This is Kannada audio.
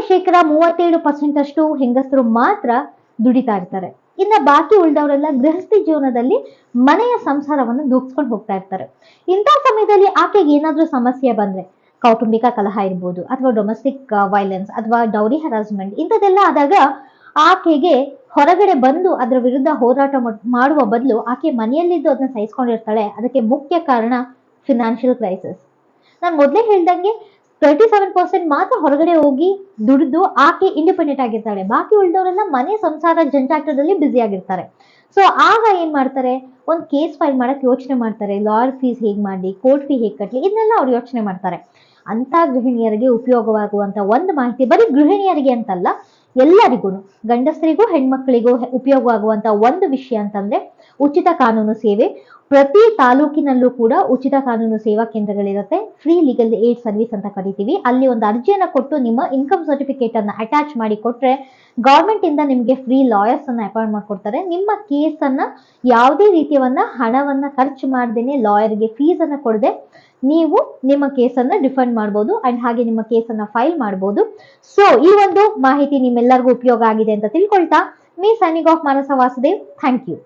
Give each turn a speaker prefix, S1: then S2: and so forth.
S1: 37% ಅಷ್ಟು ಹೆಂಗಸರು ಮಾತ್ರ ದುಡಿತಾ ಇರ್ತಾರೆ. ಇನ್ನ ಬಾಕಿ ಉಳಿದವರೆಲ್ಲ ಗೃಹಸ್ಥಿ ಜೀವನದಲ್ಲಿ ಮನೆಯ ಸಂಸಾರವನ್ನು ನುಗ್ಸ್ಕೊಂಡು ಹೋಗ್ತಾ ಇರ್ತಾರೆ. ಇಂಥ ಸಮಯದಲ್ಲಿ ಆಕೆಗೆ ಏನಾದ್ರೂ ಸಮಸ್ಯೆ ಬಂದ್ರೆ, ಕೌಟುಂಬಿಕ ಕಲಹ ಇರ್ಬೋದು, ಅಥವಾ ಡೊಮೆಸ್ಟಿಕ್ ವೈಲೆನ್ಸ್ ಅಥವಾ ಡೌರಿ ಹರಾಸ್ಮೆಂಟ್ ಇಂಥದ್ದೆಲ್ಲ ಆದಾಗ ಆಕೆಗೆ ಹೊರಗಡೆ ಬಂದು ಅದರ ವಿರುದ್ಧ ಹೋರಾಟ ಮಾಡುವ ಬದಲು ಆಕೆ ಮನೆಯಲ್ಲಿದ್ದು ಅದನ್ನ ಸಹಿಸ್ಕೊಂಡಿರ್ತಾಳೆ. ಅದಕ್ಕೆ ಮುಖ್ಯ ಕಾರಣ ಫಿನಾನ್ಷಿಯಲ್ ಕ್ರೈಸಿಸ್. ನಾನು ಮೊದಲೇ ಹೇಳ್ದಂಗೆ 37% ಮಾತ್ರ ಹೊರಗಡೆ ಹೋಗಿ ದುಡಿದು ಆಕೆ ಇಂಡಿಪೆಂಡೆಂಟ್ ಆಗಿರ್ತಾಳೆ. ಬಾಕಿ ಉಳಿದವರೆಲ್ಲ ಮನೆ ಸಂಸಾರ ಜಂಜಾಟದಲ್ಲಿ ಬ್ಯುಸಿ ಆಗಿರ್ತಾರೆ. ಸೊ ಆಗ ಏನ್ ಮಾಡ್ತಾರೆ, ಒಂದು ಕೇಸ್ ಫೈಲ್ ಮಾಡಕ್ ಯೋಚನೆ ಮಾಡ್ತಾರೆ. ಲಾಯರ್ ಫೀಸ್ ಹೇಗ್ ಮಾಡ್ಲಿ, ಕೋರ್ಟ್ ಫೀ ಹೇಗ್ ಕಟ್ಲಿ, ಇದನ್ನೆಲ್ಲ ಅವ್ರು ಯೋಚನೆ ಮಾಡ್ತಾರೆ. ಅಂತ ಗೃಹಿಣಿಯರಿಗೆ ಉಪಯೋಗವಾಗುವಂತ ಒಂದು ಮಾಹಿತಿ, ಬರೀ ಗೃಹಿಣಿಯರಿಗೆ ಅಂತಲ್ಲ, ಎಲ್ಲರಿಗೂ, ಗಂಡಸರಿಗೂ ಹೆಣ್ಮಕ್ಳಿಗೂ ಉಪಯೋಗವಾಗುವಂತ ಒಂದು ವಿಷಯ ಅಂತಂದ್ರೆ ಉಚಿತ ಕಾನೂನು ಸೇವೆ. ಪ್ರತಿ ತಾಲೂಕಿನಲ್ಲೂ ಕೂಡ ಉಚಿತ ಕಾನೂನು ಸೇವಾ ಕೇಂದ್ರಗಳಿರುತ್ತೆ. ಫ್ರೀ ಲೀಗಲ್ ಏಡ್ ಸರ್ವಿಸ್ ಅಂತ ಕರಿತೀವಿ. ಅಲ್ಲಿ ಒಂದು ಅರ್ಜಿಯನ್ನ ಕೊಟ್ಟು ನಿಮ್ಮ ಇನ್ಕಮ್ ಸರ್ಟಿಫಿಕೇಟ್ ಅನ್ನ ಅಟ್ಯಾಚ್ ಮಾಡಿ ಕೊಟ್ರೆ ಗವರ್ಮೆಂಟ್ ಇಂದ ನಿಮ್ಗೆ ಫ್ರೀ ಲಾಯರ್ಸ್ ಅನ್ನ ಅಪಾಯಿಂಟ್ ಮಾಡ್ಕೊಡ್ತಾರೆ. ನಿಮ್ಮ ಕೇಸ್ ಅನ್ನ ಯಾವುದೇ ರೀತಿಯವನ್ನ ಹಣವನ್ನ ಖರ್ಚು ಮಾಡದೇನೆ, ಲಾಯರ್ಗೆ ಫೀಸ್ ಅನ್ನ ಕೊಡದೆ ನೀವು ನಿಮ್ಮ ಕೇಸನ್ನ ಡಿಫೆಂಡ್ ಮಾಡಬಹುದು ಅಂಡ್ ಹಾಗೆ ನಿಮ್ಮ ಕೇಸನ್ನ ಫೈಲ್ ಮಾಡಬಹುದು. ಸೊ ಈ ಒಂದು ಮಾಹಿತಿ ನಿಮ್ಮೆಲ್ಲರಿಗೂ ಉಪಯೋಗ ಆಗಿದೆ ಅಂತ ತಿಳ್ಕೊಳ್ತಾ, me signing off Manasa Vasudev. Thank you.